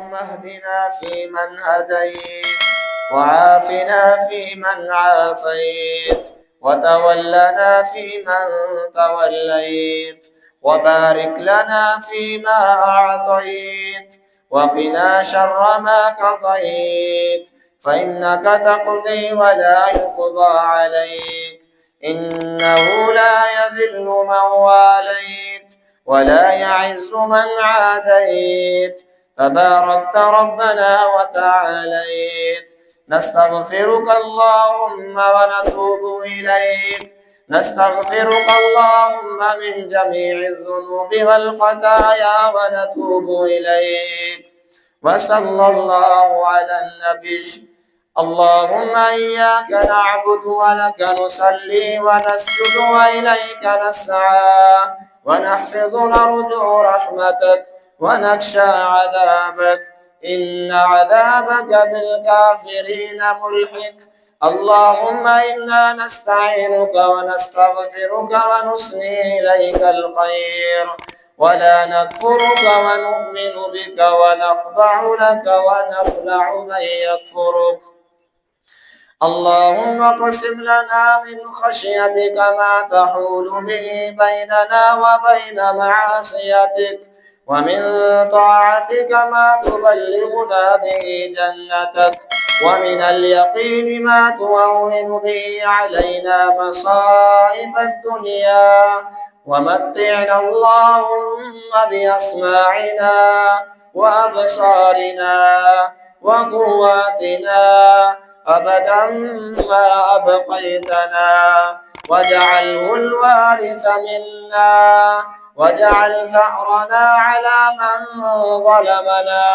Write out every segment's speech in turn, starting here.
اللهم اهدنا فيمن هديت، وعافنا فيمن عافيت، وتولنا فيمن توليت، وبارك لنا فيما أعطيت، وقنا شر ما قضيت، فإنك تقضي ولا يقضى عليك، إنه لا يذل من واليت ولا يعز من عاديت، تباركت ربنا وتعاليت. نستغفرك اللهم ونتوب إليك، نستغفرك اللهم من جميع الذنوب والخطايا ونتوب إليك. وصلى الله على النبي. اللهم إياك نعبد ولك نصلي ونسجد وإليك نسعى، ونحفظ نرجو رحمتك ونخشى عذابك، إن عذابك بالكافرين ملحق. اللهم إنا نستعينك ونستغفرك ونثني إليك الخير، ولا نكفرك ونؤمن بك ونخضع لك ونخلع من يكفرك. اللهم اقسم لنا من خشيتك ما تحول به بيننا وبين معاصيتك، ومن طاعتك ما تبلغنا به جنتك، ومن اليقين ما تهون به علينا مصائب الدنيا، ومتعنا اللهم بأسماعنا وأبصارنا وقواتنا أبدا ما أبقيتنا، واجعله الوارث منا، واجعل ثأرنا على من ظلمنا،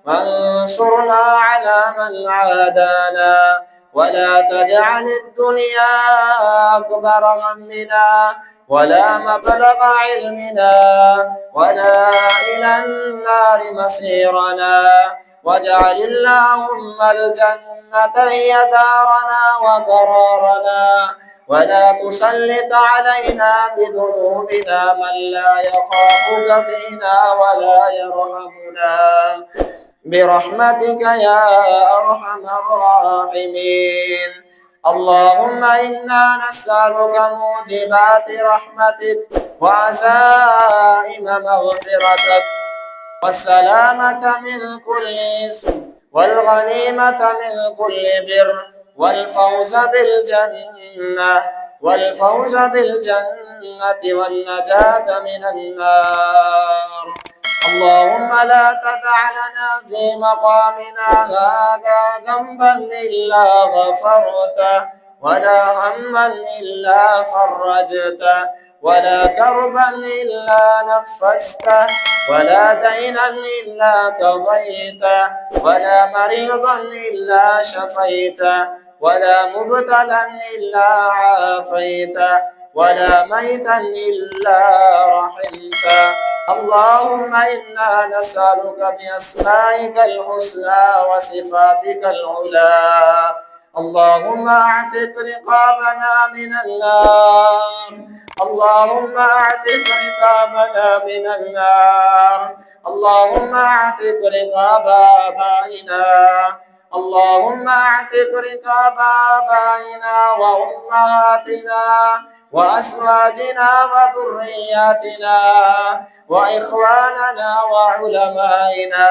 وانصرنا على من عادانا، ولا تجعل الدنيا أكبر همنا ولا مبلغ علمنا ولا إلى النار مصيرنا، واجعل اللهم الجنة هي دارنا وقرارنا، ولا تسلط علينا بذنوبنا من لا يخافك فينا ولا يرحمنا، برحمتك يا أرحم الراحمين. اللهم إنا نسألك موجبات رحمتك وعزائم مغفرتك، والسلامة من كل إثم، والغنيمة من كل بر، والفوز بالجنة والنجاة من النار. اللهم لا تدع لنا في مقامنا هذا ذنبا إلا غفرته، ولا هما إلا فرجته، ولا كربا إلا نفسته، ولا دينا إلا قضيته، ولا مريضا إلا شفيته، ولا مبتلا إلا عافيته، ولا ميتا إلا رحمته. اللهم إنا نسألك بأسمائك الحسنى وصفاتك العلى. اللهم اعتق رقابنا من النار، اللهم اعتق رقابنا من النار، اللهم اعتق رقاب آبائنا، اللهم اعتق رقاب آبائنا وأمهاتنا وأزواجنا وذرياتنا وإخواننا وعلمائنا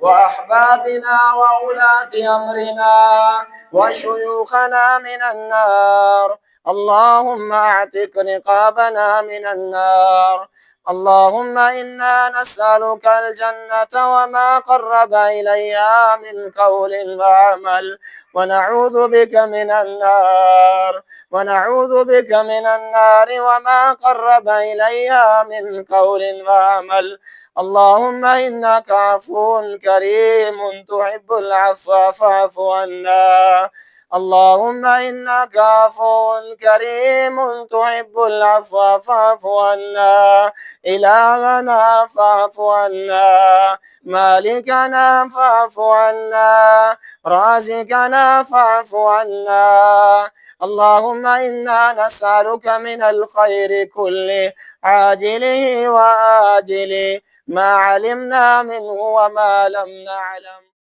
وأحبابنا وولاة أمرنا وشيوخنا من النار. اللهم اعتق رقابنا من النار. اللهم إنا نسألك الجنة وما قرب إليها من قول وعمل، ونعوذ بك من النار وما قرب إليها من قول وعمل. اللهم إنك عفو كريم تحب العفو فاعف عنا. اللهم إنك عفو كريم تحب العفو فاعف عنا. إلهنا فاعف عنا. مالكنا فاعف عنا. رازقنا فاعف عنا. اللهم إنا نسألك من الخير كله عاجله وآجله ما علمنا منه وما لم نعلم.